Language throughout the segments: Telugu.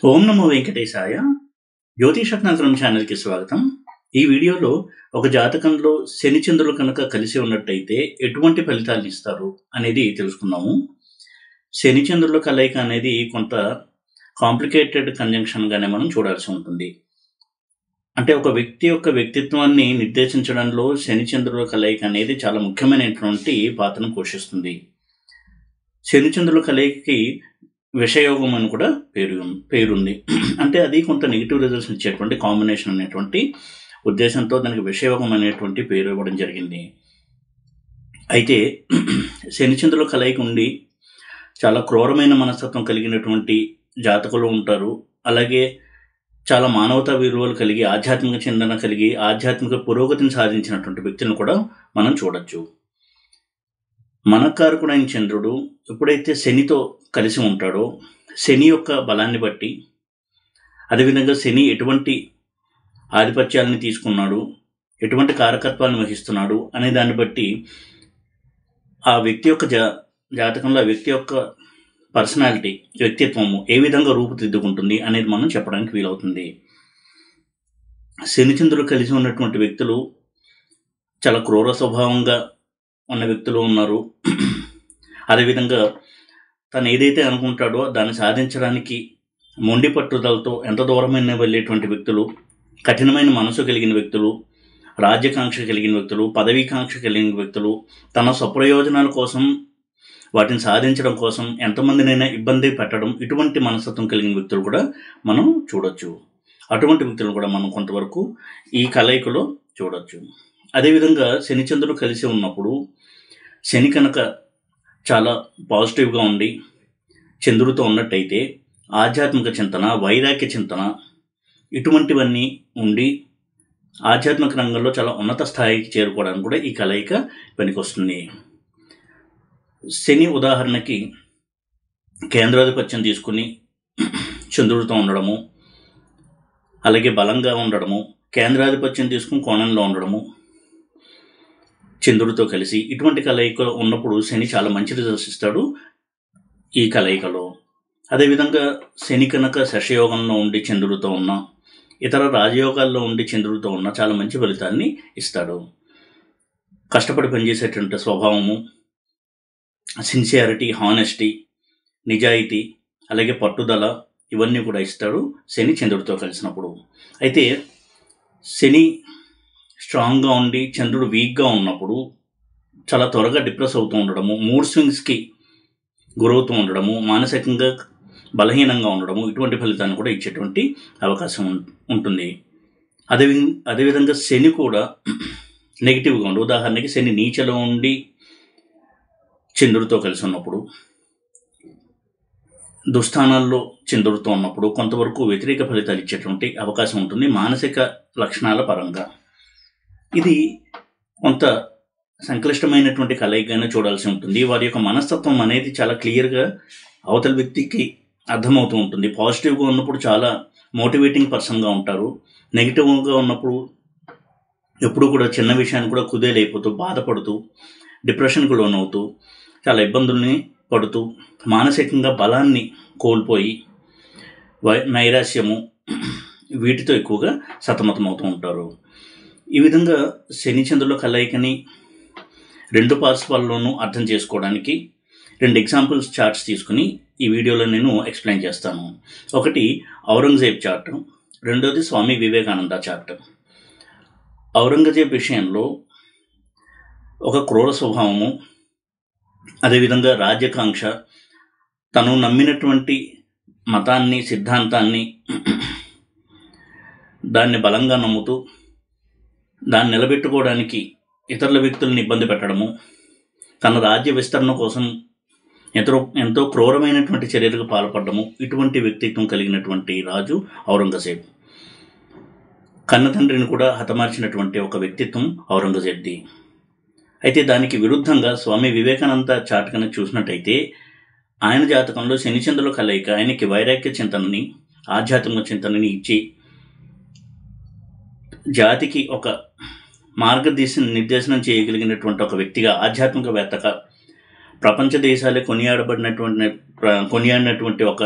ఓం నమో వెంకటేశాయ. జ్యోతిషరత్నాకరం ఛానల్కి స్వాగతం. ఈ వీడియోలో ఒక జాతకంలో శని చంద్రులు కనుక కలిసి ఉన్నట్టయితే ఎటువంటి ఫలితాలు ఇస్తారు అనేది తెలుసుకుందాము. శని చంద్రుల కలయిక అనేది కొంత కాంప్లికేటెడ్ కంజంక్షన్గానే మనం చూడాల్సి ఉంటుంది. అంటే ఒక వ్యక్తి యొక్క వ్యక్తిత్వాన్ని నిర్దేశించడంలో శని చంద్రుల కలయిక అనేది చాలా ముఖ్యమైనటువంటి పాత్రను పోషిస్తుంది. శని చంద్రుల కలయికకి విషయోగం అని కూడా పేరుంది. అంటే అది కొంత నెగిటివ్ రిజల్ట్స్ ఇచ్చేటువంటి కాంబినేషన్ అనేటువంటి ఉద్దేశంతో దానికి విషయోగం అనేటువంటి పేరు ఇవ్వడం జరిగింది. అయితే శనిచంద్రుల కలయిక ఉండి చాలా క్రూరమైన మనస్తత్వం కలిగినటువంటి జాతకులు ఉంటారు. అలాగే చాలా మానవతా విలువలు కలిగి ఆధ్యాత్మిక చింతన కలిగి ఆధ్యాత్మిక పురోగతిని సాధించినటువంటి వ్యక్తులను కూడా మనం చూడొచ్చు. మనకారకుడైన చంద్రుడు ఎప్పుడైతే శనితో కలిసి ఉంటాడో శని యొక్క బలాన్ని బట్టి, అదేవిధంగా శని ఎటువంటి ఆధిపత్యాలను తీసుకున్నాడు, ఎటువంటి కారకత్వాలను వహిస్తున్నాడు అనే దాన్ని బట్టి ఆ వ్యక్తి యొక్క జాతకంలో ఆ వ్యక్తి యొక్క పర్సనాలిటీ, వ్యక్తిత్వము ఏ విధంగా రూపుదిద్దుకుంటుంది అనేది మనం చెప్పడానికి వీలవుతుంది. శనిచంద్రులు కలిసి ఉన్నటువంటి వ్యక్తులు చాలా క్రూర స్వభావంగా ఉన్న వ్యక్తులు ఉన్నారు. అదేవిధంగా తను ఏదైతే అనుకుంటాడో దాన్ని సాధించడానికి మొండి పట్టుదలతో ఎంత దూరమైన వెళ్ళేటువంటి వ్యక్తులు, కఠినమైన మనసు కలిగిన వ్యక్తులు, రాజ్యకాంక్ష కలిగిన వ్యక్తులు, పదవీకాంక్ష కలిగిన వ్యక్తులు, తన స్వప్రయోజనాల కోసం వాటిని సాధించడం కోసం ఎంతమందినైనా ఇబ్బంది పెట్టడం, ఇటువంటి మనస్తత్వం కలిగిన వ్యక్తులు కూడా మనం చూడొచ్చు. అటువంటి వ్యక్తులను కూడా మనం కొంతవరకు ఈ కలయికలో చూడొచ్చు. అదేవిధంగా శనిచంద్రులు కలిసి ఉన్నప్పుడు శని కనుక చాలా పాజిటివ్గా ఉండి చంద్రుడితో ఉన్నట్టయితే ఆధ్యాత్మిక చింతన, వైరాగ్య చింతన ఇటువంటివన్నీ ఉండి ఆధ్యాత్మిక రంగంలో చాలా ఉన్నత స్థాయికి చేరుకోవడానికి కూడా ఈ కలయిక పనికొస్తుంది. శని ఉదాహరణకి కేంద్రాధిపత్యం తీసుకుని చంద్రుడితో ఉండడము, అలాగే బలంగా ఉండడము, కేంద్రాధిపత్యం తీసుకుని కోణంలో ఉండడము చంద్రుడితో కలిసి, ఇటువంటి కలయిక ఉన్నప్పుడు శని చాలా మంచి రిజల్ట్స్ ఇస్తాడు ఈ కలయికలో. అదేవిధంగా శని కనుక శశయోగంలో ఉండి చంద్రుడితో ఉన్న, ఇతర రాజయోగాల్లో ఉండి చంద్రుడితో ఉన్న చాలా మంచి ఫలితాన్ని ఇస్తాడు. కష్టపడి పనిచేసేటువంటి స్వభావము, సిన్సియారిటీ, హానెస్టీ, నిజాయితీ, అలాగే పట్టుదల ఇవన్నీ కూడా ఇస్తాడు శని చంద్రుడితో కలిసినప్పుడు. అయితే శని స్ట్రాంగ్గా ఉండి చంద్రుడు వీక్గా ఉన్నప్పుడు చాలా త్వరగా డిప్రెస్ అవుతూ ఉండడము, మూడ్ స్వింగ్స్కి గురవుతూ ఉండడము, మానసికంగా బలహీనంగా ఉండడము, ఇటువంటి ఫలితాన్ని కూడా ఇచ్చేటువంటి అవకాశం ఉంటుంది. అదేవిధంగా శని కూడా నెగిటివ్గా ఉండి, ఉదాహరణకి శని నీచలో ఉండి చంద్రుడితో కలిసి ఉన్నప్పుడు, దుస్థానాల్లో చంద్రుడితో ఉన్నప్పుడు కొంతవరకు వ్యతిరేక ఫలితాలు ఇచ్చేటువంటి అవకాశం ఉంటుంది మానసిక లక్షణాల పరంగా. ఇది కొంత సంక్లిష్టమైనటువంటి కలయికగానే చూడాల్సి ఉంటుంది. వారి యొక్క మనస్తత్వం అనేది చాలా క్లియర్గా అవతల వ్యక్తికి అర్థమవుతూ ఉంటుంది. పాజిటివ్గా ఉన్నప్పుడు చాలా మోటివేటింగ్ పర్సన్గా ఉంటారు. నెగిటివ్గా ఉన్నప్పుడు ఎప్పుడు కూడా చిన్న విషయాన్ని కూడా కుదేలైపోతూ, బాధపడుతూ, డిప్రెషన్కు లోనవుతూ, చాలా ఇబ్బందుల్ని పడుతూ, మానసికంగా బలాన్ని కోల్పోయి నైరాశ్యము వీటితో ఎక్కువగా సతమతమవుతూ ఉంటారు. ఈ విధంగా శనిచంద్రుల కలయికని రెండు పార్శ్వాల్లోనూ అర్థం చేసుకోవడానికి రెండు ఎగ్జాంపుల్స్ చార్ట్స్ తీసుకుని ఈ వీడియోలో నేను ఎక్స్ప్లెయిన్ చేస్తాను. ఒకటి ఔరంగజేబ్ చార్ట్, రెండోది స్వామి వివేకానంద చార్ట్. ఔరంగజేబ్ విషయంలో ఒక క్రూర స్వభావము, అదేవిధంగా రాజ్యకాంక్ష, తను నమ్మినటువంటి మతాన్ని, సిద్ధాంతాన్ని దాన్ని బలంగా నమ్ముతూ దాన్ని నిలబెట్టుకోవడానికి ఇతరుల వ్యక్తులను ఇబ్బంది పెట్టడము, తన రాజ్య విస్తరణ కోసం ఎంతో క్రూరమైనటువంటి చర్యలకు పాల్పడము, ఇటువంటి వ్యక్తిత్వం కలిగినటువంటి రాజు ఔరంగజేబ్. కన్నతండ్రిని కూడా హతమార్చినటువంటి ఒక వ్యక్తిత్వం ఔరంగజేబ్ది. అయితే దానికి విరుద్ధంగా స్వామి వివేకానంద చార్ట్ కనుక చూసినట్టయితే ఆయన జాతకంలో శనిచంద్రుల కలయిక ఆయనకి వైరాగ్య చింతనని, ఆధ్యాత్మిక చింతనని ఇచ్చి జాతికి ఒక నిర్దేశనం చేయగలిగినటువంటి ఒక వ్యక్తిగా, ఆధ్యాత్మికవేత్తగా ప్రపంచ దేశాలే కొనియాడినటువంటి ఒక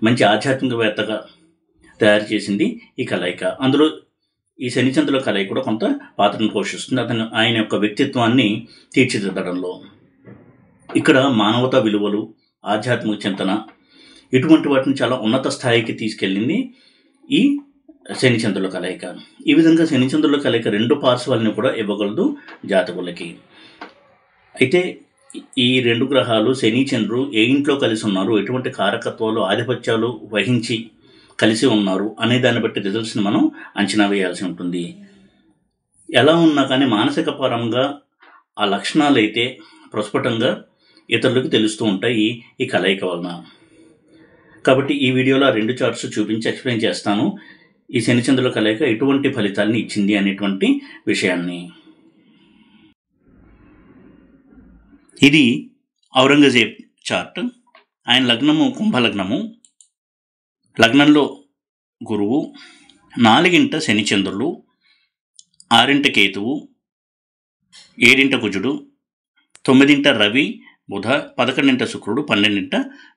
మంచి ఆధ్యాత్మికవేత్తగా తయారు చేసింది ఈ కలయిక. అందులో ఈ శనిచంద్రుల కలయిక కూడా కొంత పాత్రను పోషిస్తుంది ఆయన యొక్క వ్యక్తిత్వాన్ని తీర్చిదిద్దడంలో. ఇక్కడ మానవతా విలువలు, ఆధ్యాత్మిక చింతన ఇటువంటి వాటిని చాలా ఉన్నత స్థాయికి తీసుకెళ్ళింది ఈ శనిచంద్రుల కలయిక. ఈ విధంగా శనిచంద్రుల కలయిక 2 పార్శ్వాలను కూడా ఇవ్వగలదు జాతకులకి. అయితే ఈ 2 గ్రహాలు శని చంద్రుడు ఏ ఇంట్లో కలిసి ఉన్నారు, ఎటువంటి కారకత్వాలు ఆధిపత్యాలు వహించి కలిసి ఉన్నారు అనే దాన్ని బట్టి రిజల్ట్స్ని మనం అంచనా వేయాల్సి ఉంటుంది. ఎలా ఉన్నా కానీ మానసిక పరంగా ఆ లక్షణాలు అయితే ప్రస్ఫుటంగా ఇతరులకు తెలుస్తూ ఉంటాయి ఈ కలయిక వలన. కాబట్టి ఈ వీడియోలో ఆ 2 చార్ట్స్ చూపించి ఎక్స్ప్లెయిన్ చేస్తాను ఈ శనిచంద్రుల కలయిక ఎటువంటి ఫలితాలని ఇచ్చింది అనేటువంటి విషయాన్ని. ఇది ఔరంగజేబ్ చార్ట్. ఆయన లగ్నము కుంభలగ్నము. లగ్నంలో గురువు, 4ంట శనిచంద్రులు, 6ంట కేతువు, 7ంట కుజుడు, 9ంట రవి బుధ, 11ంట శుక్రుడు, 12ంట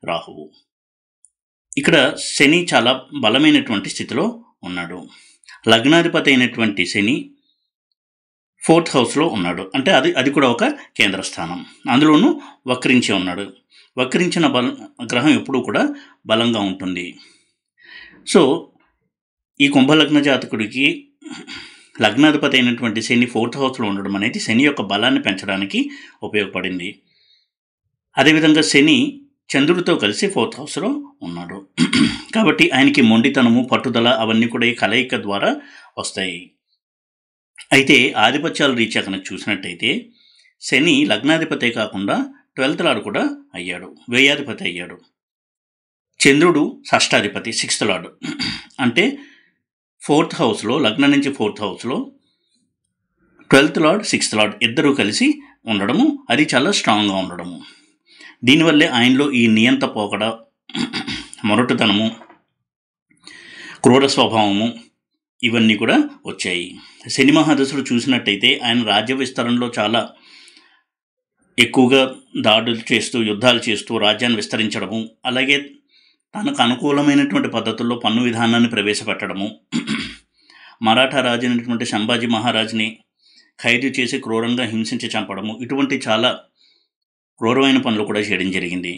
రాహువు. ఇక్కడ శని చాలా బలమైనటువంటి స్థితిలో ఉన్నాడు. లగ్నాధిపతి అయినటువంటి శని 4th హౌస్లో ఉన్నాడు. అంటే అది కూడా ఒక కేంద్ర స్థానం. అందులోనూ వక్రించి ఉన్నాడు. వక్రించిన గ్రహం ఎప్పుడూ కూడా బలంగా ఉంటుంది. సో ఈ కుంభలగ్న జాతకుడికి లగ్నాధిపతి అయినటువంటి శని 4th హౌస్లో ఉండడం అనేది శని యొక్క బలాన్ని పెంచడానికి ఉపయోగపడింది. అదేవిధంగా శని చంద్రుడితో కలిసి 4th హౌస్లో ఉన్నాడు. కాబట్టి ఆయనకి మొండితనము, పట్టుదల అవన్నీ కూడా ఈ కలయిక ద్వారా వస్తాయి. అయితే ఆధిపత్యాల రీత్యా కనుక చూసినట్టయితే శని లగ్నాధిపతే కాకుండా 12th లార్డ్ కూడా అయ్యాడు, వ్యయాధిపతి అయ్యాడు. చంద్రుడు షష్టాధిపతి, 6th లార్డ్. అంటే 4th హౌస్లో, లగ్నం నుంచి 4th హౌస్లో 12th లార్డ్, 6th లార్డ్ ఇద్దరూ కలిసి ఉండడము, అది చాలా స్ట్రాంగ్గా ఉండడము. దీనివల్లే ఆయనలో ఈ నియంత పోకడ, మొరటుతనము, క్రూర స్వభావము ఇవన్నీ కూడా వచ్చాయి. శని మహాదశుడు చూసినట్టయితే ఆయన రాజ్య విస్తరణలో చాలా ఎక్కువగా దాడులు చేస్తూ, యుద్ధాలు చేస్తూ రాజ్యాన్ని విస్తరించడము, అలాగే తనకు అనుకూలమైనటువంటి పద్ధతుల్లో పన్ను విధానాన్ని ప్రవేశపెట్టడము, మరాఠా రాజు అయినటువంటి సంభాజీ మహారాజుని ఖైదు చేసి క్రూరంగా హింసించి చంపడము, ఇటువంటి చాలా క్రూరమైన పనులు కూడా చేయడం జరిగింది.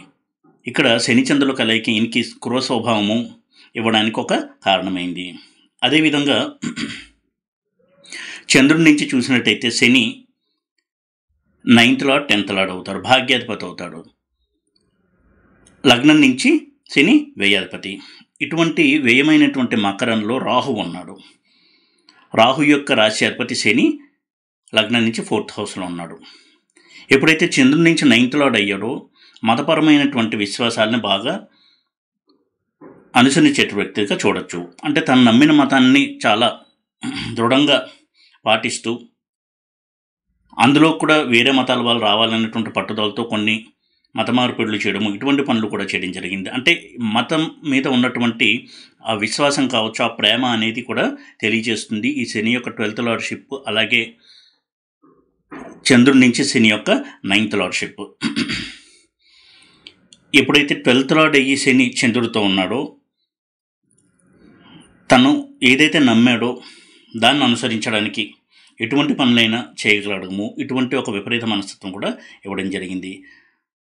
ఇక్కడ శనిచంద్రుల కలయిక ఈయనకి క్రూర స్వభావము ఇవ్వడానికి ఒక కారణమైంది. అదేవిధంగా చంద్రుడి నుంచి చూసినట్టయితే శని 9th లార్డ్, 10th లార్డ్ అవుతాడు, భాగ్యాధిపతి అవుతాడు. లగ్నం నుంచి శని వ్యయాధిపతి. ఇటువంటి వ్యయమైనటువంటి మకరంలో రాహు ఉన్నాడు. రాహు యొక్క రాశ్యాధిపతి శని లగ్నం నుంచి 4th హౌస్లో ఉన్నాడు. ఎప్పుడైతే చంద్రుడి నుంచి 9th లార్డ్ అయ్యాడో మతపరమైనటువంటి విశ్వాసాలని బాగా అనుసరించే వ్యక్తిగా చూడొచ్చు. అంటే తను నమ్మిన మతాన్ని చాలా దృఢంగా పాటిస్తూ, అందులో కూడా వేరే మతాల వాళ్ళు రావాలనేటువంటి పట్టుదలతో కొన్ని మత మార్పిడులు చేయడము, ఇటువంటి పనులు కూడా చేయడం జరిగింది. అంటే మతం మీద ఉన్నటువంటి ఆ విశ్వాసం కావచ్చు, ఆ ప్రేమ అనేది కూడా తెలియజేస్తుంది ఈ శని యొక్క 12th లార్డ్షిప్, అలాగే చంద్రుడి నుంచి శని యొక్క 9th లార్డ్షిప్. ఎప్పుడైతే 12th లార్డ్ అయ్యి శని చంద్రుడితో ఉన్నాడో తను ఏదైతే నమ్మాడో దాన్ని అనుసరించడానికి ఎటువంటి పనులైనా చేయగలగడము, ఇటువంటి ఒక విపరీత మనస్తత్వం కూడా ఇవ్వడం జరిగింది.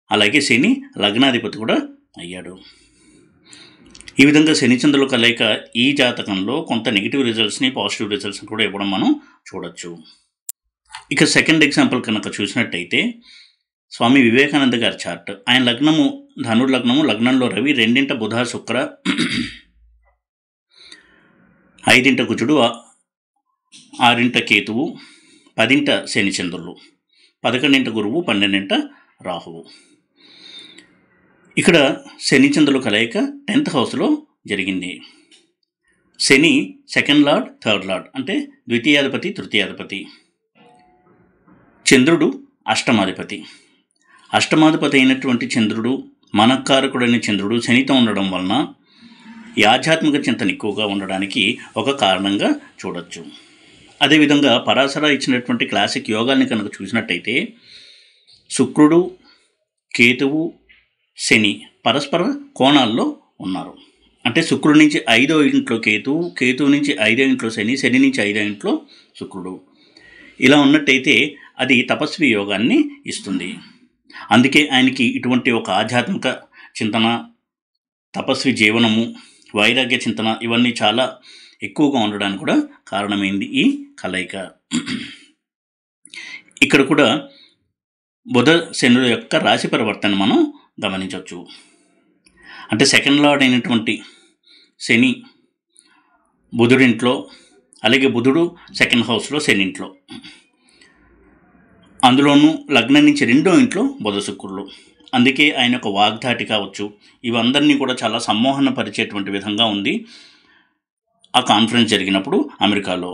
అలాగే శని లగ్నాధిపతి కూడా అయ్యాడు. ఈ విధంగా శనిచంద్రుల కలయిక ఈ జాతకంలో కొంత నెగిటివ్ రిజల్ట్స్ని, పాజిటివ్ రిజల్ట్స్ని కూడా ఇవ్వడం మనం చూడొచ్చు. ఇక సెకండ్ ఎగ్జాంపుల్ కనుక చూసినట్టయితే స్వామి వివేకానంద గారి చార్ట్. ఆయన లగ్నము ధనుర్లగ్నము, లగ్నంలో రవి, 2ంట బుధ శుక్ర, 5ంట కుజుడు, 6ంట కేతువు, 10ంట శనిచంద్రులు, 11ంట గురువు, 12ంట రాహువు. ఇక్కడ శనిచంద్రుల కలయిక 10th హౌస్లో జరిగింది. శని 2nd లార్డ్, 3rd లార్డ్ అంటే ద్వితీయాధిపతి, తృతీయాధిపతి. చంద్రుడు అష్టమాధిపతి. అష్టమాధిపతి అయినటువంటి చంద్రుడు, మనకారకుడైన చంద్రుడు శనితో ఉండడం వలన ఈ ఆధ్యాత్మిక చింతన ఎక్కువగా ఉండడానికి ఒక కారణంగా చూడొచ్చు. అదేవిధంగా పరాశర ఇచ్చినటువంటి క్లాసిక్ యోగాల్ని కనుక చూసినట్టయితే శుక్రుడు, కేతువు శని పరస్పర కోణాల్లో ఉన్నారు. అంటే శుక్రుడి నుంచి 5వ ఇంట్లో కేతువు, కేతువు నుంచి 5వ ఇంట్లో శని, శని నుంచి 5వ ఇంట్లో శుక్రుడు. ఇలా ఉన్నట్టయితే అది తపస్వి యోగాన్ని ఇస్తుంది. అందుకే ఆయనకి ఇటువంటి ఒక ఆధ్యాత్మిక చింతన, తపస్వి జీవనము, వైరాగ్య చింతన ఇవన్నీ చాలా ఎక్కువగా ఉండడానికి కూడా కారణమైంది ఈ కలయిక. ఇక్కడ కూడా బుధ శనుల యొక్క రాశి పరివర్తన మనం గమనించవచ్చు. అంటే సెకండ్ లార్డ్ అయినటువంటి శని బుధుడింట్లో, అలాగే బుధుడు సెకండ్ హౌస్లో శని ఇంట్లో, అందులోనూ లగ్నం నుంచి 2వ ఇంట్లో బుధ శుక్రులు. అందుకే ఆయన యొక్క వాగ్ధాటి కావచ్చు, ఇవందరినీ కూడా చాలా సమ్మోహనపరిచేటువంటి విధంగా ఉంది ఆ కాన్ఫరెన్స్ జరిగినప్పుడు అమెరికాలో.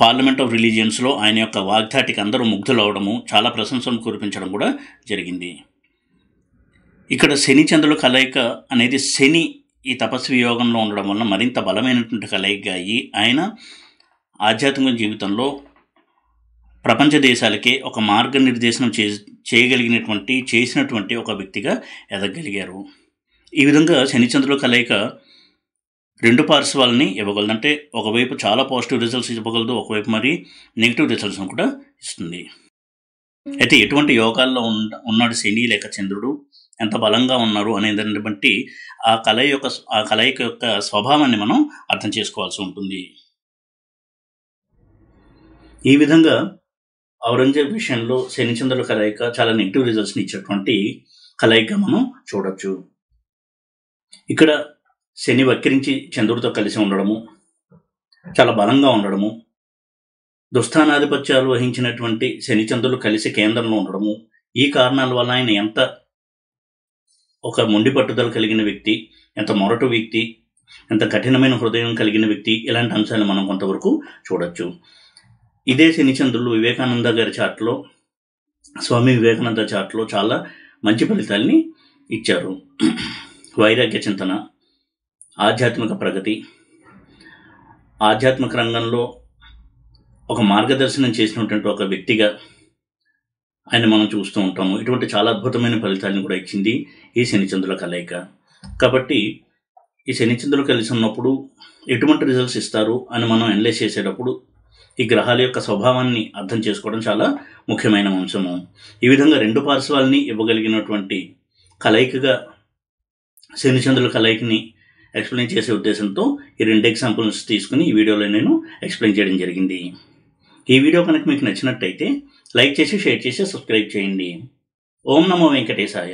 పార్లమెంట్ ఆఫ్ రిలీజియన్స్లో ఆయన యొక్క వాగ్ధాటికి అందరూ ముగ్ధులవడము, చాలా ప్రశంసలు కురిపించడం కూడా జరిగింది. ఇక్కడ శని చంద్రుల కలయిక అనేది శని ఈ తపస్వి యోగంలో ఉండడం వలన మరింత బలమైనటువంటి కలయికగా అయ్యి ఆయన ఆధ్యాత్మిక జీవితంలో ప్రపంచ దేశాలకే ఒక మార్గనిర్దేశనం చేసినటువంటి ఒక వ్యక్తిగా ఎదగలిగారు. ఈ విధంగా శనిచంద్రుల కలయిక 2 పార్శ్వాలని ఇవ్వగలదు. అంటే ఒకవైపు చాలా పాజిటివ్ రిజల్ట్స్ ఇవ్వగలదు, ఒకవైపు మరి నెగిటివ్ రిజల్ట్స్ను కూడా ఇస్తుంది. అయితే ఎటువంటి యోగాల్లో ఉన్నాడు శని లేక చంద్రుడు, ఎంత బలంగా ఉన్నారు అనే దాన్ని బట్టి ఆ కలయిక యొక్క స్వభావాన్ని మనం అర్థం చేసుకోవాల్సి ఉంటుంది. ఈ విధంగా ఔరంగజేబ్ విషయంలో శనిచంద్రుల కలయిక చాలా నెగిటివ్ రిజల్ట్స్ని ఇచ్చేటువంటి కలయిక మనం చూడొచ్చు. ఇక్కడ శని వక్రించి చంద్రుడితో కలిసి ఉండడము, చాలా బలంగా ఉండడము, దుస్థానాధిపత్యాలు వహించినటువంటి శనిచంద్రులు కలిసి కేంద్రంలో ఉండడము, ఈ కారణాల వల్ల ఆయన ఎంత ఒక మొండి పట్టుదల కలిగిన వ్యక్తి, ఎంత మొరటు వ్యక్తి, ఎంత కఠినమైన హృదయం కలిగిన వ్యక్తి, ఇలాంటి అంశాలు మనం కొంతవరకు చూడొచ్చు. ఇదే శనిచంద్రులు వివేకానంద గారి చార్ట్లో, స్వామి వివేకానంద చార్ట్లో చాలా మంచి ఫలితాల్ని ఇచ్చారు. వైరాగ్య చింతన, ఆధ్యాత్మిక ప్రగతి, ఆధ్యాత్మిక రంగంలో ఒక మార్గదర్శనం చేసినటువంటి ఒక వ్యక్తిగా ఆయన మనం చూస్తూ ఉంటాము. ఇటువంటి చాలా అద్భుతమైన ఫలితాలను కూడా ఇచ్చింది ఈ శనిచంద్రుల కలయిక. కాబట్టి ఈ శనిచంద్రులు కలిసి ఉన్నప్పుడు ఎటువంటి రిజల్ట్స్ ఇస్తారు అని మనం అనలైజ్ చేసేటప్పుడు ఈ గ్రహాల యొక్క స్వభావాన్ని అర్థం చేసుకోవడం చాలా ముఖ్యమైన అంశము. ఈ విధంగా 2 పార్శ్వాలని ఇవ్వగలిగినటువంటి కలయికగా శనిచంద్రుల కలయికని ఎక్స్ప్లెయిన్ చేసే ఉద్దేశంతో ఈ 2 ఎగ్జాంపుల్స్ తీసుకుని ఈ వీడియోలో నేను ఎక్స్ప్లెయిన్ చేయడం జరిగింది. ఈ వీడియో కనుక మీకు నచ్చినట్టయితే లైక్ చేసి, షేర్ చేసి, సబ్స్క్రైబ్ చేయండి. ఓం నమో వెంకటేశాయ.